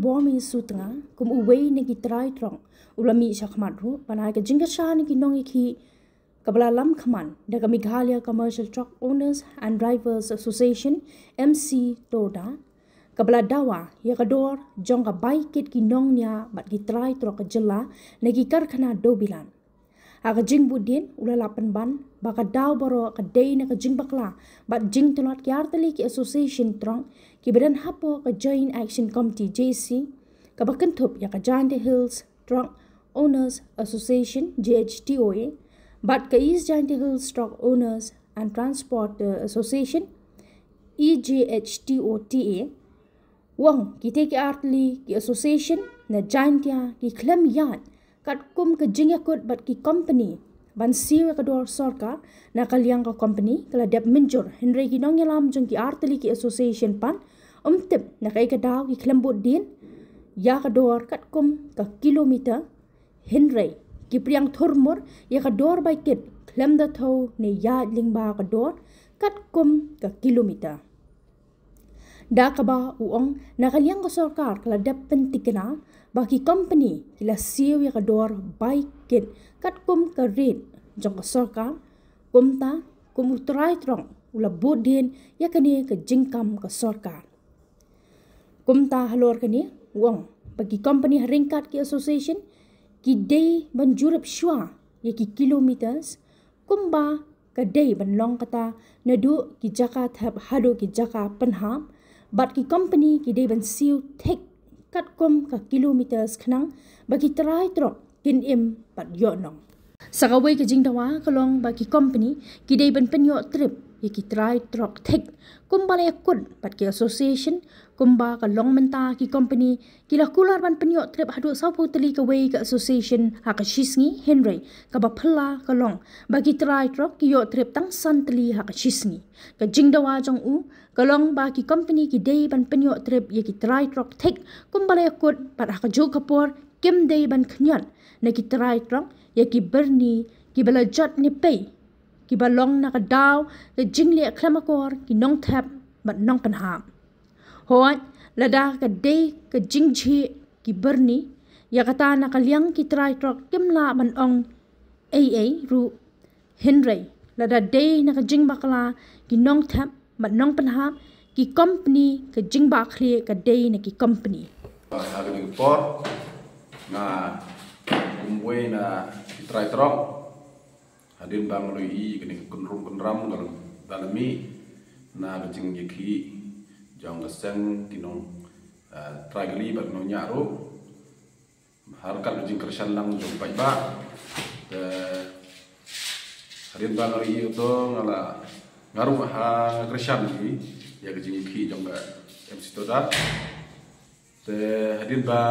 bombing sutra kum uwei negi trai trong ulami shakmat ru panai ka jingasha negi nong iki kabla lam khaman daga Meghalaya Commercial Truck Owners and Drivers Association MC Toda kabla dawa ya kador jong ka bai kit ki nong nya bat ki trai tro ka jela negi karkhana dobilan aga jing budin ula lapan ban baka daw baro ka day na ka jing bakla bat jing tulot ki artali ki association trong ki badan hapo ka Joint Action Committee JC ka bakan thup ya ka Giant Hills Truck Owners Association JHTOA bat ka East Giant Hills Truck Owners and Transport Association EJHTOTA wang ki te ki artali ki association na giant ya ki klem yan kat kum ke jingya kot bat ki company ban siwa ka dor sarkar na kalyang ka company kala dep minjur henry ki nong yalam jong ki artali ki association pan tip na kai ka daw ki klembut din ya ka dor kat kum ka kilometer henry ki priang thurmur ya ka dor bai kit klem da tho ne ya lingba ka dor kat kum ka kilometer da ka ba uong na kalyang ka sarkar kala dep pentikena baki company kila siw ya kador baik kit kat kum ka red jong ka sarkar kumta kum utrai trong ula budin ya kani ka jingkam ka sarkar kumta halor kani wong bagi company haringkat ki association ki day ban jurap shwa ya ki kilometers kumba ka day ban long kata nadu ki jaka thap hadu ki jaka panham bat ki company ki day ban siw tek kat kum ka kilometers khnang bagi trai trok kin im pat yo nong sakawai ka jingdawa kalong bagi company ki dei ban penyo trip ye ki trai trok thek kum bale kut pat ki association kumba ka long menta ki company ki la kular ban penyo trip hadu sau putli ka wei ka association ha ka shisngi henry ka ba phla ka long bagi trai trok ki yo trip tang santli ha ka shisngi ka jingdawa jong u kalong ba ki company ki dei ban penyo trip ye ki trai trok thek kum bale kut pat ha ka jo kapor kim dei ban khnyan na ki trai trok ye ki berni ki bala jot ni pay ki balong na ka daw le jingle klamakor ki nong thap bat nong panham hoat lada ka day ka jingji ki berni ya kata na kalyang ki trai trok kimla ban ong aa ru henry lada day na ka jing bakla ki nong thap bat nong panham ki company ka jing ba khli ka day na ki company hari ni por na umwe na ki trai trok hadin bang lui kini kunram dalami na jing yeki jong leseng kinong tragali bat no nyaro harkat jing kersan lang jong pai ba hadin bang lui to ngala ngaru ha kersan ni ya jing yeki jong MC Toda te hadin ba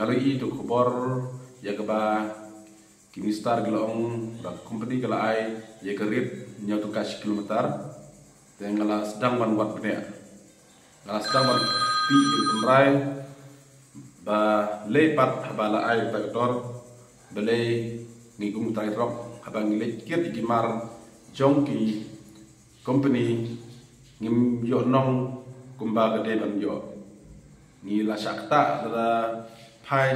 ngalui to khobor ya ke ba kini star gelong ba company kala ai ye kerit nyatu kas kilometer te ngala sedang ban wat bene ngala sedang ban pi kemrai ba lepat bala ai ta tor bele ngigum tai rok abang le kiet ikimar jongki company ngim yo nong kumba gede ban yo ni la sakta da pai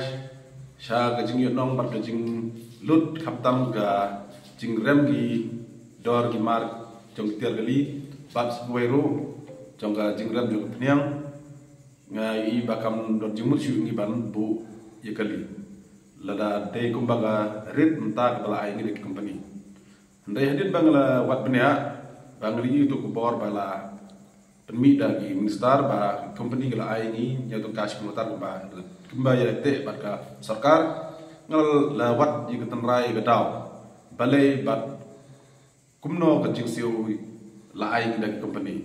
sha ga jing yo nong bat ga jing lut khaptam ga jing rem gi dor gi mar jong ter gali bat bueru jong ga jing rem jong pniang ngai bakam dor jing mut ngi ban bu ye kali lada de kumbaga rit mta bala ai ngi de company ndai hadin bangla wat bnia bangli itu kubor bala penmi dagi minister ba company gala ai ni nyatu cash mutar ba kumba ya te bat ka sarkar ngal lawat yi ketenrai gadaw balai bat kumno ka jingsiu la ai ngi company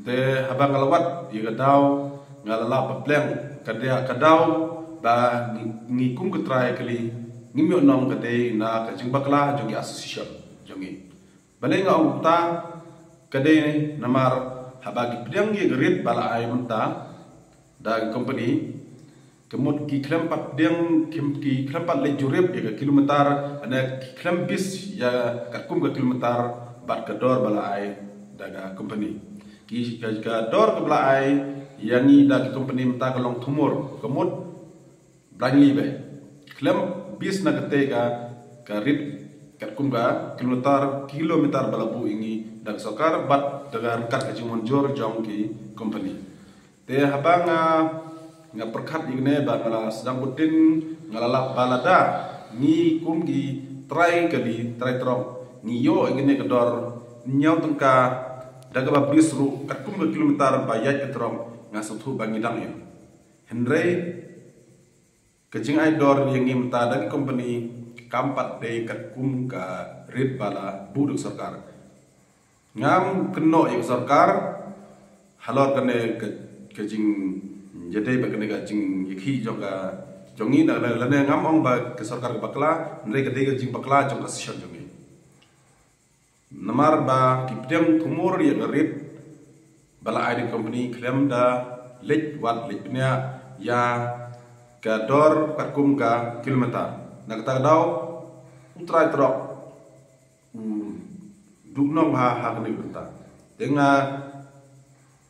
te habang lawat yi gadaw ngal la pa pleng kadia kadaw ba ngi kum ketrai kali ngimyo nong kade na ka jingbakla jongi association jongi balai nga ta kade namar habagi pidang gi gerit bala ai munta da company kemut ki klempat deng ki klempat le jurep ya kilometer ana klempis ya kat kum ke kilometer bat kedor bala ai daga company ki ka dor ke belai yang ni da ki company menta kalong tumur kemud blani be klem bis na kete ka rit kat kumga kilometer balabu ini dak sokar bat dengan kat kajimon jor jong ki company te habanga nga perkat igne ba ngala sedang putin ngala balada ni kumgi try trong ni yo igne kedor nyau tengka daga ba brisru kat kumga kilometer ba yat ketrong nga satu bangidang yo henry kajing ai dor yang imta dagi company kampat de kat kum ka rit bala buduk sarkar ngam keno ik sarkar halor kene kajing jadi bagane kajing yiki jonga jongi na lane ngam ong ba ke sarkar ke bakla ndre ke de kajing bakla jong ka session jongi namar ba kipdem tumur ya rit bala ID company claim da lek wat leknya ya ka dor kat kum ka kilometer nak tak daw utrai trok duknong ha kene berta denga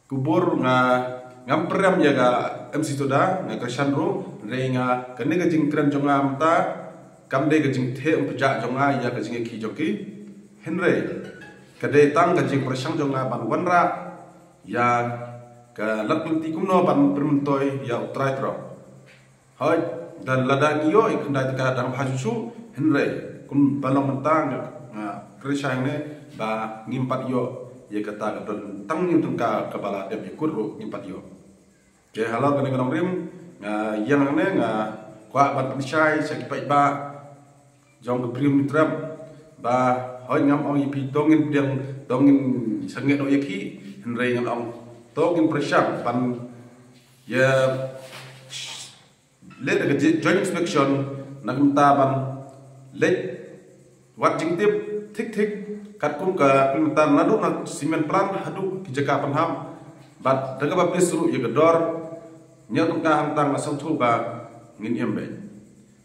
kubur ngam perem ya ga MC toda nga kasandro renga kene ga jing kran jonga mta kam de ga jing the umpja jonga ya ga jing ki joki henre kade tang ga jing persang jonga ban wanra ya ka latlti kumno ban permentoy ya utrai trok hoi dan ladang iyo ikunda ka dang hajusu henre kun balong mentang krisang ne ba ngimpat yo ye kata don tang nim tungka kepala de kurru ngimpat yo je halau kene kanong rim yang ne kwa ban pensai sakipai ba jong ke prim trap ba hoi ngam ong ipi dongin sanget o yeki henre ngam ong tongin presang pan ya let a joint inspection nagmtaban let wat jing tip tik kat kum ka kilometer nadu na simen plan hadu ki jaka panham bat daga ba pisru ye gedor nyam ka hantang asam thu ba ngin yembe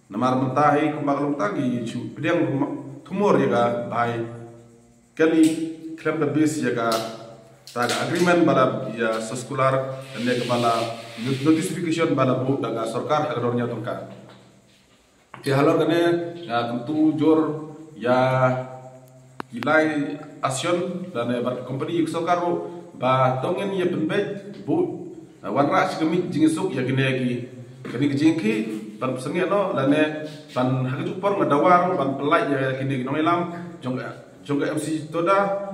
namar mentahi kum ba kalung tagi chu pediang tumor ye ga bai kali klem da bis ye ga taga agreement bala ya seskular ne ke bala notification bala bu daga sarkar agornya tungka ya halor kene ya tentu jor ya ilai asion dan bar company yuk sarkar ba tongen ye penbe bu wanra sigemi jingisuk ya gene gi kene jingki ban sengi no lane ban haju por ngadawar ban pelai ya kini noelam jonga MC toda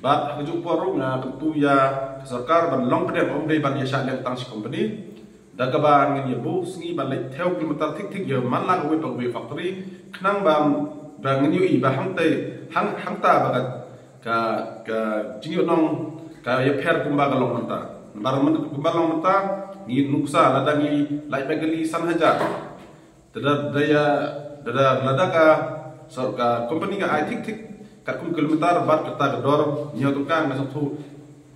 bat hajuk poru nga tentu ya sarkar ban long pedem om dei ban ya sha lem tang si company daga ban ngin ye bu sngi ban le theo kilometer tik ye man la we pag we factory knang bam bang ngin yu i ba hang te hang ta ba ka jinyo nong ka ye pher kumba ka long manta bar man kumba long manta ni nuksa ladangi lai bagali san hajar tada daya dada ladaka sarka company ka ai tik kat kum kilometer bat kata gedor nyo tukang ngasang thu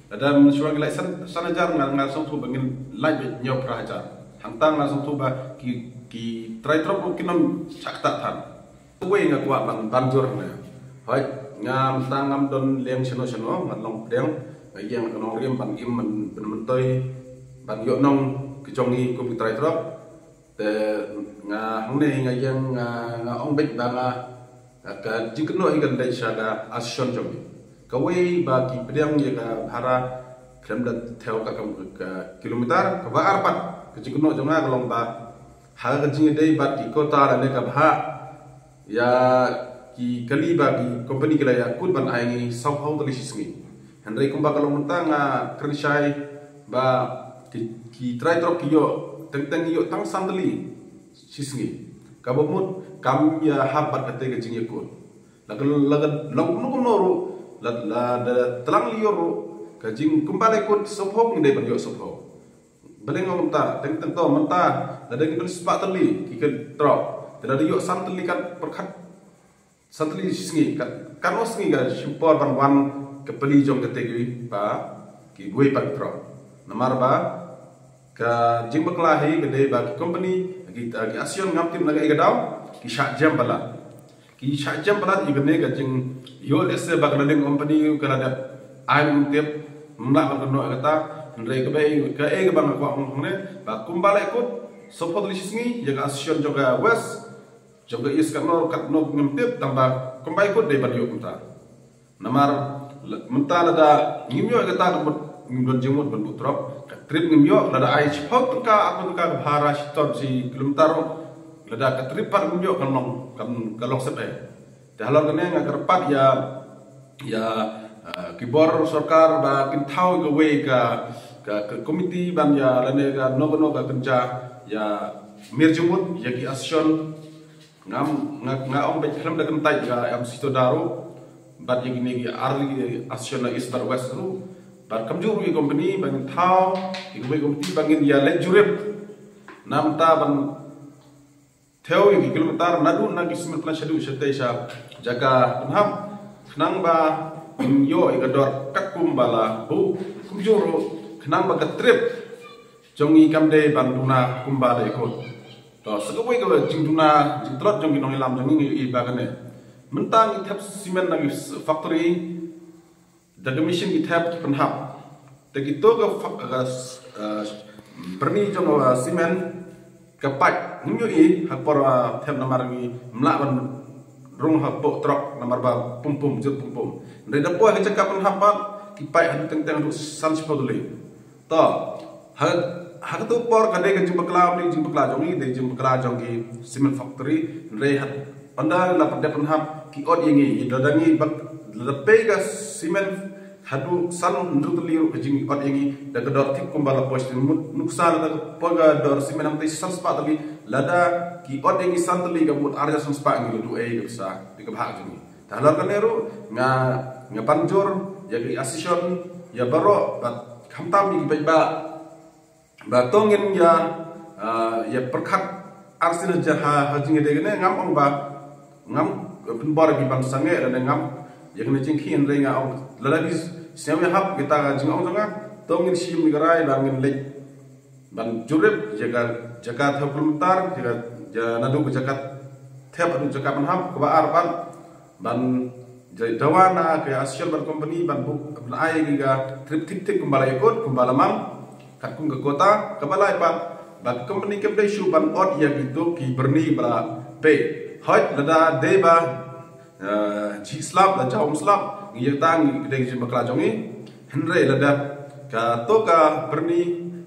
ada mensuang lai sanajar ngasang thu bangin lai nyo prahajar hantang ngasang thu ba ki try trop kinom sakta than we nga kwa banjur na hoi ngam tangam don leng seno ngalong pedeng yang kanong rim ban im men toy ban yo nong kijongi kum try trop te nga hne nga yang nga ong bek ba ka jikno ikan dai shaga asion jomi kawai ba ki pedang ye ka hara krem da theo ka kilometer ka ba arpat ka jikno jonga kalong ba ha ka jing dai ba ki kota la ne ka ba ya ki kali ba ki company kala ya kun ban ai ni sau hau tali sisngi hendrai kumba kalong menta nga krishai ba ki try trop ki yo teng yo tang sandali sisngi kabumut kam ya habat kate ke jing yakun lagan long nu noru la telang lioro ka jing kumbale kun sophok ni ban yo sophok beleng ngom ta teng to menta la dagi ben spa tali ki ke tro tada yo sam tali kan perkhat santli singi kan osngi ga simpor ban wan ke peli jong kate ki ba ki buai pat tro namar ba ka jing baklahi gede ba ki company ki asion ngam tim naga igadau ki sha jam bala igne ga jing yo lese ba kana ding company kala da I'm tip melakukan kena kata Henry ke bang aku ne ba kumbala ikut support lisingi jaga asion juga west juga is kat no ngempit tambah kumbai ikut dari bariu kita namar mentah ada ngimyo kata ngon jemut ban putrop trip ngimyo ada ai chhok ka aku ka bhara shitor si kilometer ada ka trip par ngimyo kan kalong sepe dahlor kene ngakerpat ya kibor sarkar ba kintau ke we ka komiti ban ya lane ka no ka kenca ya mirjumut ya ki action ngam be khlam da kentai ya am sito daro bat ya gini ki arli action na east west ru bar kamjur wi company bangin thau ki we komiti bangin ya le jurep nam ta ban theo ki kilometer nadu na ki smil plan shadu shate sha jaga penham nang ba yo igador kakum bala bu kumjuro kenang ba trip jongi kamde banduna kumbala ikut to segwe ko jingduna jingtrot jongi nong ilam jongi i bagane mentang itap simen nang factory daga mission itap penhap tegito ga perni jongo simen kapak ngyo i hakpor tem namar ngi mlaban rung hapok trok nomor ba pum jut pum dari depo ke cakap hapat kipai adu teng adu san sepoduli to ha tu por kade ke jumpa klau ni jumpa klau jongi de jumpa klau jongi cement factory re hat anda la pada penhap ki od yengi dadangi bak lepe ga cement hadu san ndru liru ke jingi od yengi da dor tip kumbala post nuksan da poga dor cement am te san spa tali lada ki od yengi san tali ga mut arja san spa ngi du e bisa di ke bahag jongi dahlor kaneru nga banjur ya ki asison ya baro bat khamtam ki ba tongin ya perkhat arsin jaha hajing de ne ngam ong ba ngam penbor ki ban sange dan ngam yang ne jing khin re nga ong lalagi sewe hap kita jing ong janga tongin sim garai bangin lek ban jurep jaga thap kilometer jaga nadu jagat thap adu jaga penhap ko ba arban ban dawana ke asyal ban company ban buk ban ai giga trip tik kumbala ikut kumbala mam katkung ke kota kembali ban company ke shu ban od ya gitu ki berni bala pe hot lada deba ji slap la jaum slap ngi tang gede ji bakla jongi henre lada ka to ka berni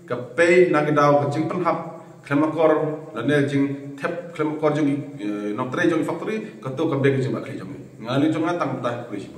ka pe na gidaw ka jing penhap klemakor lane jing thep klemakor jongi nok tre jongi factory ka to ka be jing bakli jongi ngali jonga tang ta polisi